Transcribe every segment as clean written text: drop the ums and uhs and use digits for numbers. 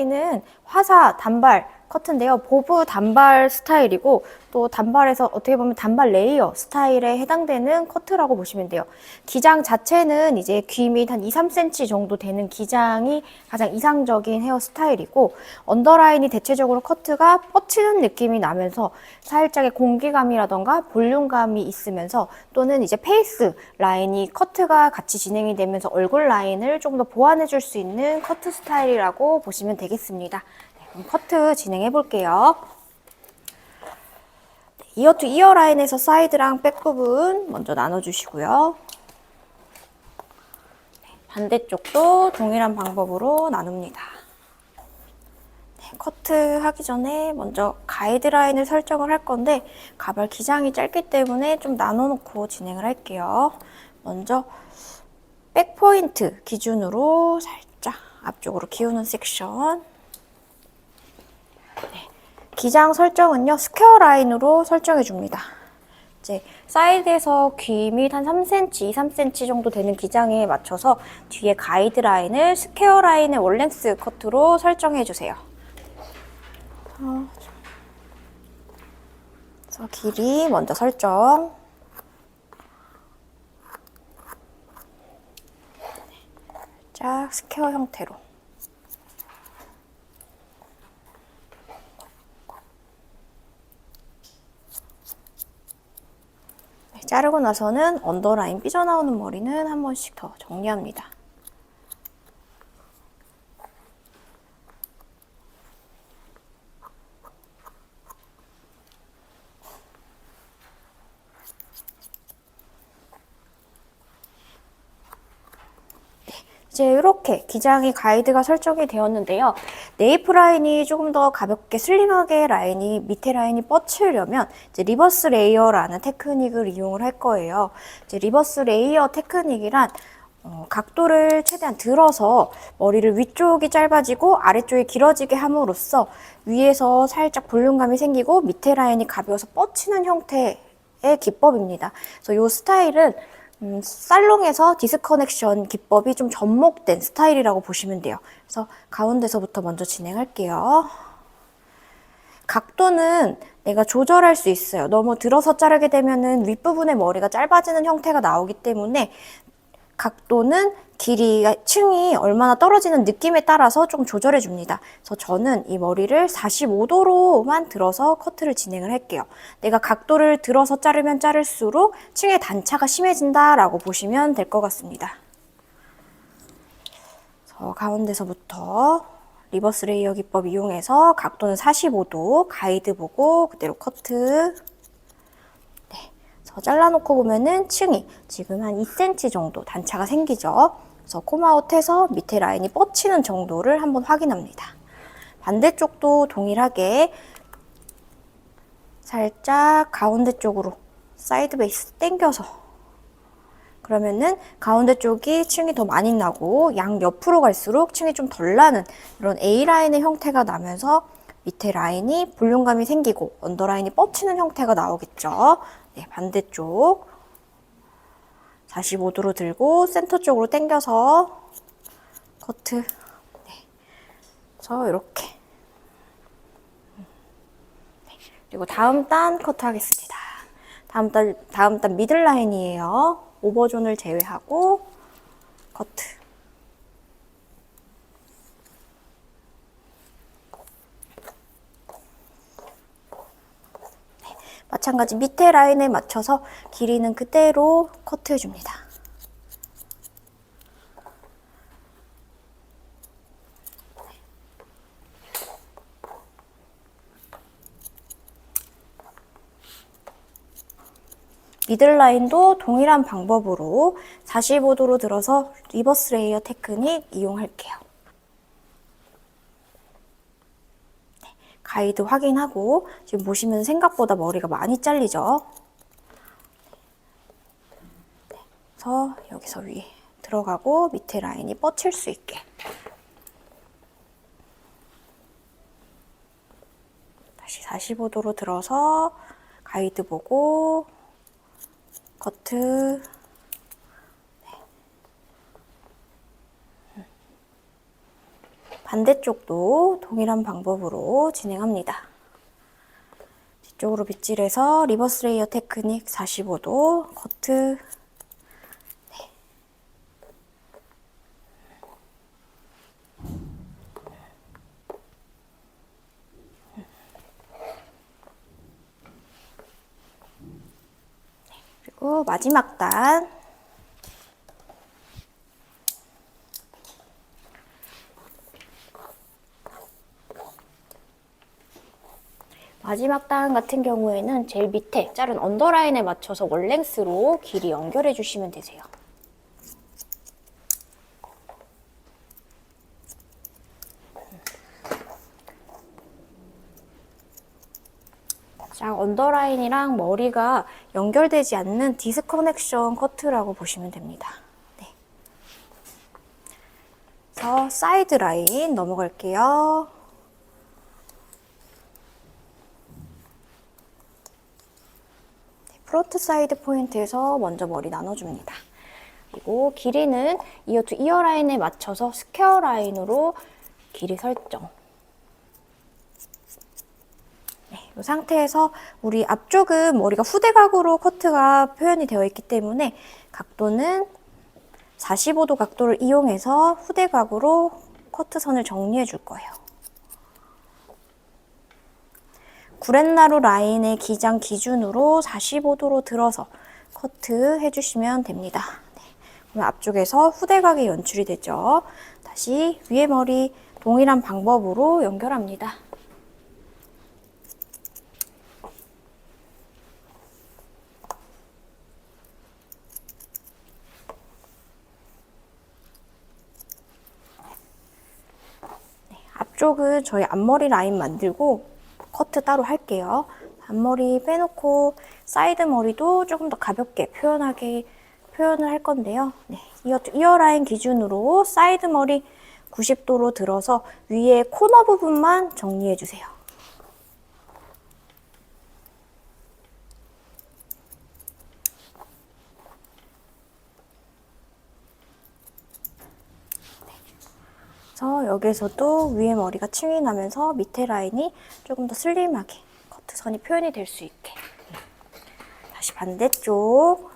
스타일은 화사 단발 커트인데요. 보브 단발 스타일이고 또 단발에서 어떻게 보면 단발 레이어 스타일에 해당되는 커트라고 보시면 돼요. 기장 자체는 이제 귀 밑 한 2, 3cm 정도 되는 기장이 가장 이상적인 헤어 스타일이고 언더라인이 대체적으로 커트가 뻗치는 느낌이 나면서 살짝의 공기감이라던가 볼륨감이 있으면서 또는 이제 페이스 라인이 커트가 같이 진행이 되면서 얼굴 라인을 좀 더 보완해 줄 수 있는 커트 스타일이라고 보시면 되겠습니다. 그럼 커트 진행해 볼게요. 이어 투 이어 라인에서 사이드랑 백 부분 먼저 나눠주시고요. 반대쪽도 동일한 방법으로 나눕니다. 커트 하기 전에 먼저 가이드라인을 설정을 할 건데 가발 기장이 짧기 때문에 좀 나눠놓고 진행을 할게요. 먼저 백 포인트 기준으로 살짝 앞쪽으로 기우는 섹션. 기장 설정은요, 스퀘어 라인으로 설정해 줍니다. 이제 사이드에서 귀 밑 한 3cm, 2, 3cm 정도 되는 기장에 맞춰서 뒤에 가이드 라인을 스퀘어 라인의 원랭스 커트로 설정해 주세요. 그래서 길이 먼저 설정. 살짝 스퀘어 형태로. 자르고 나서는 언더라인 삐져나오는 머리는 한 번씩 더 정리합니다. 이제 이렇게 기장이 가이드가 설정이 되었는데요. 네이프 라인이 조금 더 가볍게 슬림하게 라인이 밑에 라인이 뻗치려면 이제 리버스 레이어라는 테크닉을 이용을 할 거예요. 이제 리버스 레이어 테크닉이란 각도를 최대한 들어서 머리를 위쪽이 짧아지고 아래쪽이 길어지게 함으로써 위에서 살짝 볼륨감이 생기고 밑에 라인이 가벼워서 뻗치는 형태의 기법입니다. 그래서 이 스타일은 살롱에서 디스커넥션 기법이 좀 접목된 스타일이라고 보시면 돼요. 그래서 가운데서부터 먼저 진행할게요. 각도는 내가 조절할 수 있어요. 너무 들어서 자르게 되면은 윗부분의 머리가 짧아지는 형태가 나오기 때문에 각도는 길이가 층이 얼마나 떨어지는 느낌에 따라서 좀 조절해 줍니다. 그래서 저는 이 머리를 45도로만 들어서 커트를 진행을 할게요. 내가 각도를 들어서 자르면 자를수록 층의 단차가 심해진다라고 보시면 될 것 같습니다. 그래서 가운데서부터 리버스 레이어 기법 이용해서 각도는 45도 가이드 보고 그대로 커트. 잘라놓고 보면은 층이 지금 한 2cm 정도 단차가 생기죠. 그래서 콤아웃해서 밑에 라인이 뻗치는 정도를 한번 확인합니다. 반대쪽도 동일하게 살짝 가운데 쪽으로 사이드 베이스 당겨서 그러면은 가운데 쪽이 층이 더 많이 나고 양 옆으로 갈수록 층이 좀 덜 나는 이런 A라인의 형태가 나면서 밑에 라인이 볼륨감이 생기고 언더라인이 뻗치는 형태가 나오겠죠. 네, 반대쪽 45도로 들고 센터 쪽으로 당겨서 커트. 네. 그래서 이렇게. 네. 그리고 다음 단 커트 하겠습니다. 다음 단 미들 라인이에요. 오버존을 제외하고 커트. 마찬가지 밑에 라인에 맞춰서 길이는 그대로 커트해줍니다. 미들라인도 동일한 방법으로 45도로 들어서 리버스 레이어 테크닉 이용할게요. 가이드 확인하고 지금 보시면 생각보다 머리가 많이 잘리죠. 그래서 여기서 위에 들어가고 밑에 라인이 뻗칠 수 있게. 다시 45도로 들어서 가이드 보고 커트. 반대쪽도 동일한 방법으로 진행합니다. 뒤쪽으로 빗질해서 리버스 레이어 테크닉 45도 커트. 네. 그리고 마지막 단. 마지막 단 같은 경우에는 제일 밑에 자른 언더라인에 맞춰서 원랭스로 길이 연결해 주시면 되세요. 자, 언더라인이랑 머리가 연결되지 않는 디스커넥션 커트라고 보시면 됩니다. 네. 그래서 사이드 라인 넘어갈게요. 프론트 사이드 포인트에서 먼저 머리 나눠줍니다. 그리고 길이는 이어 투 이어 라인에 맞춰서 스퀘어 라인으로 길이 설정. 네, 이 상태에서 우리 앞쪽은 머리가 후대각으로 커트가 표현이 되어 있기 때문에 각도는 45도 각도를 이용해서 후대각으로 커트선을 정리해 줄 거예요. 구렛나루 라인의 기장 기준으로 45도로 들어서 커트 해주시면 됩니다. 네. 그러면 앞쪽에서 후대각이 연출이 되죠. 다시 위에 머리 동일한 방법으로 연결합니다. 네. 앞쪽은 저희 앞머리 라인 만들고 커트 따로 할게요. 앞머리 빼놓고 사이드 머리도 조금 더 가볍게 표현을 할 건데요. 네, 이어 라인 기준으로 사이드 머리 90도로 들어서 위에 코너 부분만 정리해 주세요. 그래서 여기에서도 위에 머리가 층이 나면서 밑에 라인이 조금 더 슬림하게 커트선이 표현이 될 수 있게. 다시 반대쪽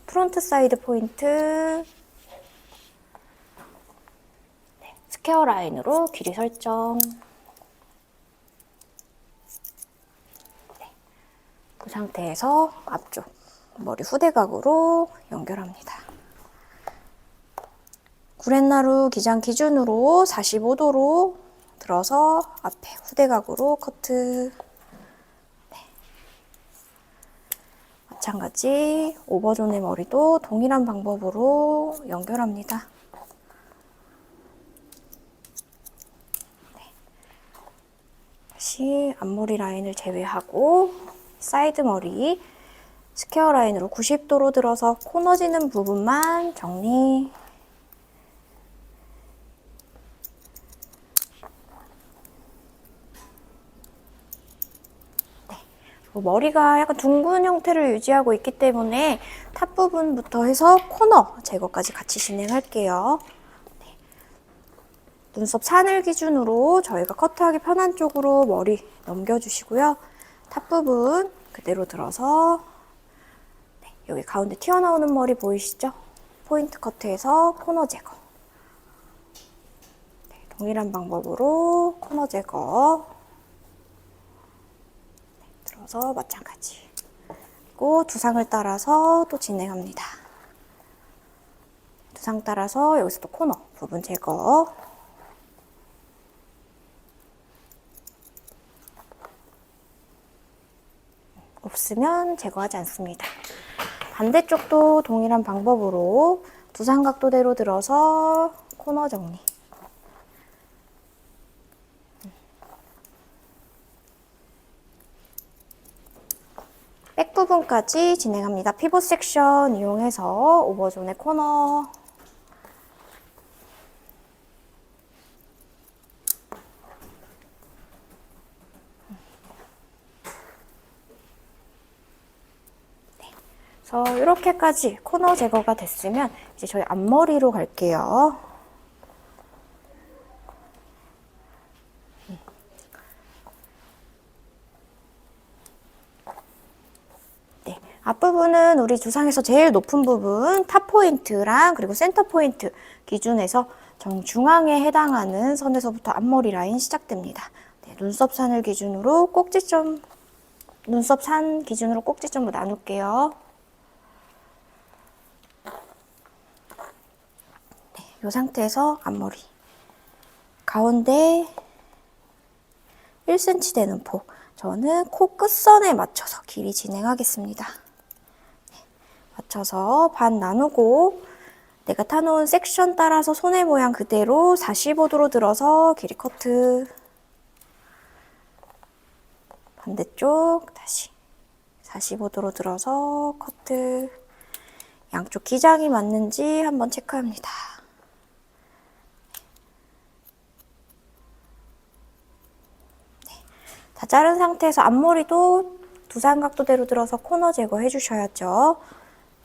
프론트 사이드 포인트. 네, 스퀘어 라인으로 길이 설정. 네, 그 상태에서 앞쪽 머리 후대각으로 연결합니다. 구렛나루 기장 기준으로 45도로 들어서 앞에 후대각으로 커트. 네. 마찬가지 오버존의 머리도 동일한 방법으로 연결합니다. 네. 다시 앞머리 라인을 제외하고 사이드 머리 스퀘어 라인으로 90도로 들어서 코너지는 부분만 정리. 머리가 약간 둥근 형태를 유지하고 있기 때문에 탑 부분부터 해서 코너 제거까지 같이 진행할게요. 네. 눈썹 사늘 기준으로 저희가 커트하기 편한 쪽으로 머리 넘겨주시고요. 탑 부분 그대로 들어서 네, 여기 가운데 튀어나오는 머리 보이시죠? 포인트 커트해서 코너 제거. 네, 동일한 방법으로 코너 제거. 들어서 마찬가지. 그리고 두상을 따라서 또 진행합니다. 두상 따라서 여기서도 코너 부분 제거. 없으면 제거하지 않습니다. 반대쪽도 동일한 방법으로 두상 각도대로 들어서 코너 정리. 백 부분까지 진행합니다. 피봇 섹션 이용해서 오버존의 코너. 네. 그래서 이렇게까지 코너 제거가 됐으면 이제 저희 앞머리로 갈게요. 부분은 우리 두상에서 제일 높은 부분 탑 포인트랑 그리고 센터 포인트 기준에서 정중앙에 해당하는 선에서부터 앞머리 라인 시작됩니다. 네, 눈썹 산을 기준으로 꼭지점, 눈썹 산 기준으로 꼭지점으로 나눌게요. 네, 이 상태에서 앞머리 가운데 1cm 되는 폭, 저는 코 끝선에 맞춰서 길이 진행하겠습니다. 네, 맞춰서 반 나누고 내가 타놓은 섹션 따라서 손의 모양 그대로 45도로 들어서 길이 커트. 반대쪽 다시 45도로 들어서 커트. 양쪽 기장이 맞는지 한번 체크합니다. 네. 다 자른 상태에서 앞머리도 두상 각도대로 들어서 코너 제거해 주셔야죠.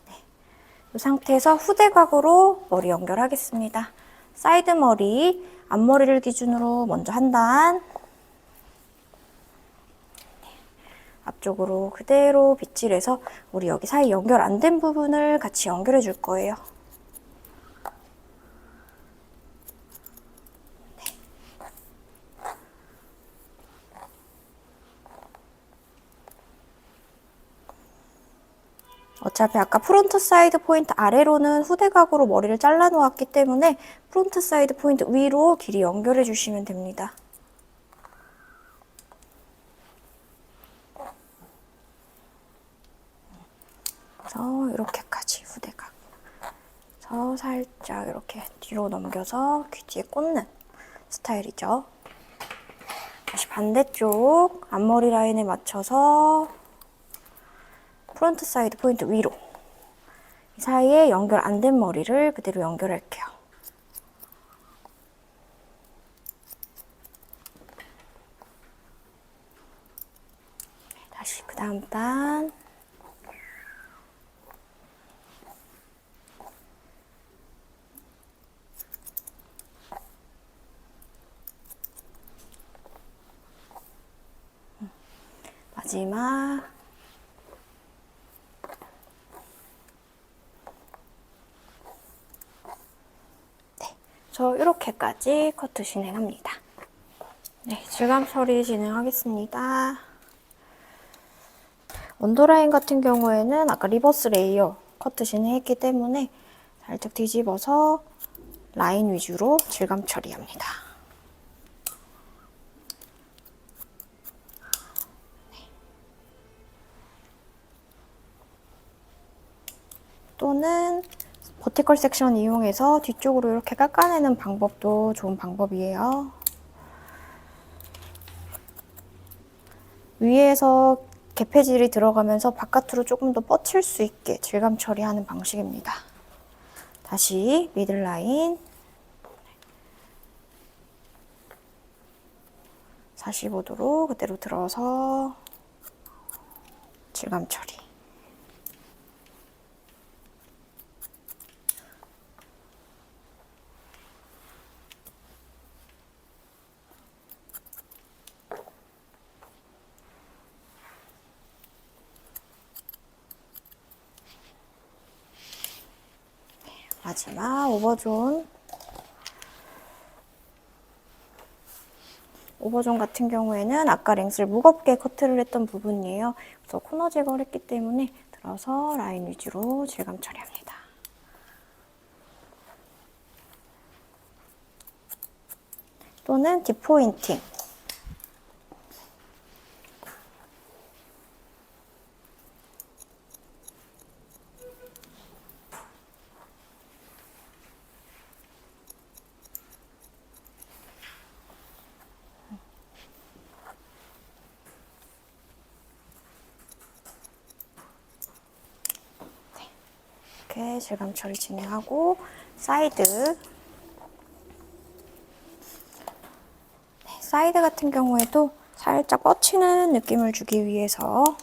네. 이 상태에서 후대각으로 머리 연결하겠습니다. 사이드 머리, 앞머리를 기준으로 먼저 한 단, 앞쪽으로 그대로 빗질해서 우리 여기 사이 연결 안 된 부분을 같이 연결해 줄 거예요. 네. 어차피 아까 프론트 사이드 포인트 아래로는 후대각으로 머리를 잘라 놓았기 때문에 프론트 사이드 포인트 위로 길이 연결해 주시면 됩니다. 그래서 이렇게까지 후대각. 그래서 살짝 이렇게 뒤로 넘겨서 귀 뒤에 꽂는 스타일이죠. 다시 반대쪽 앞머리 라인에 맞춰서 프론트 사이드 포인트 위로. 이 사이에 연결 안 된 머리를 그대로 연결할게요. 다시 그 다음 단. 마지막. 네, 저 이렇게까지 커트 진행합니다. 네, 질감 처리 진행하겠습니다. 언더라인 같은 경우에는 아까 리버스 레이어 커트 진행했기 때문에 살짝 뒤집어서 라인 위주로 질감 처리합니다. 또는 버티컬 섹션 이용해서 뒤쪽으로 이렇게 깎아내는 방법도 좋은 방법이에요. 위에서 개폐질이 들어가면서 바깥으로 조금 더 뻗칠 수 있게 질감 처리하는 방식입니다. 다시 미들라인 45도로 그대로 들어서 질감 처리. 마지막 오버존. 오버존 같은 경우에는 아까 랭스를 무겁게 커트를 했던 부분이에요. 그래서 코너 제거를 했기 때문에 들어서 라인 위주로 질감 처리합니다. 또는 딥포인팅. 이렇게 질감 처리 진행하고 사이드. 네, 사이드 같은 경우에도 살짝 뻗치는 느낌을 주기 위해서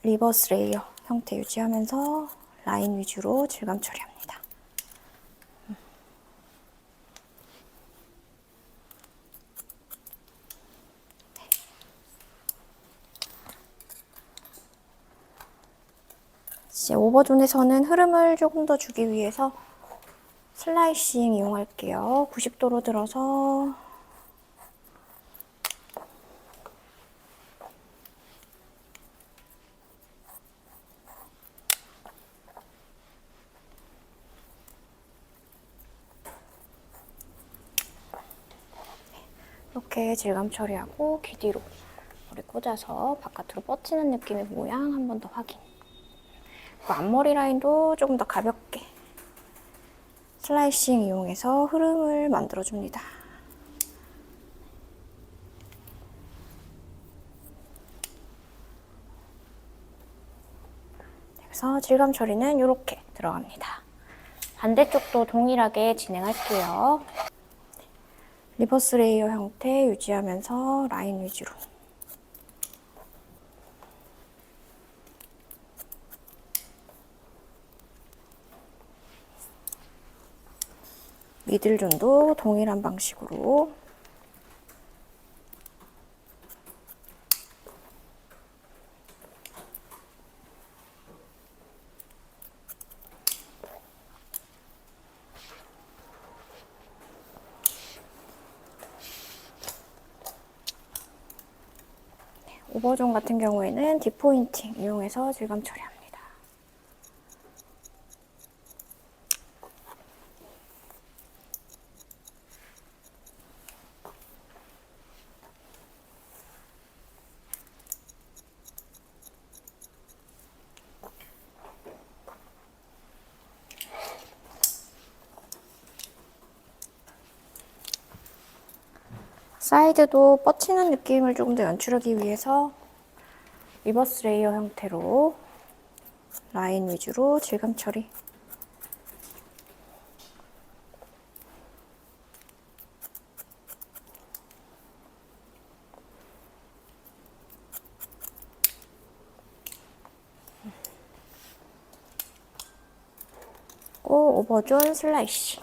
리버스 레이어 형태 유지하면서 라인 위주로 질감 처리합니다. 이제 오버존에서는 흐름을 조금 더 주기 위해서 슬라이싱 이용할게요. 90도로 들어서 이렇게 질감 처리하고 귀 뒤로 머리 꽂아서 바깥으로 뻗치는 느낌의 모양 한 번 더 확인. 그리고 앞머리 라인도 조금 더 가볍게 슬라이싱 이용해서 흐름을 만들어줍니다. 그래서 질감 처리는 이렇게 들어갑니다. 반대쪽도 동일하게 진행할게요. 리버스 레이어 형태 유지하면서 라인 위주로. 미들존도 동일한 방식으로. 오버존 같은 경우에는 딥포인팅 이용해서 질감 처리합니다. 사이드도 뻗치는 느낌을 조금 더 연출하기 위해서 리버스 레이어 형태로 라인 위주로 질감 처리. 고 오버존 슬라이싱.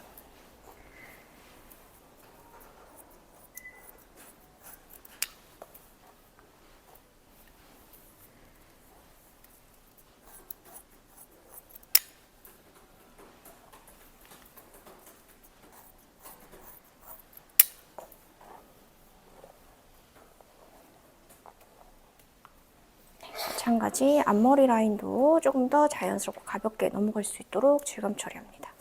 마찬가지 앞머리 라인도 조금 더 자연스럽고 가볍게 넘어갈 수 있도록 질감 처리합니다.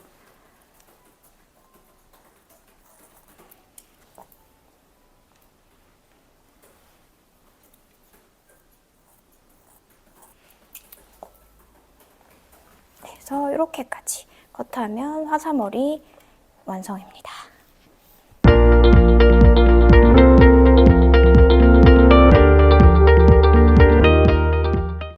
그래서 이렇게까지 컷하면 화사머리 완성입니다.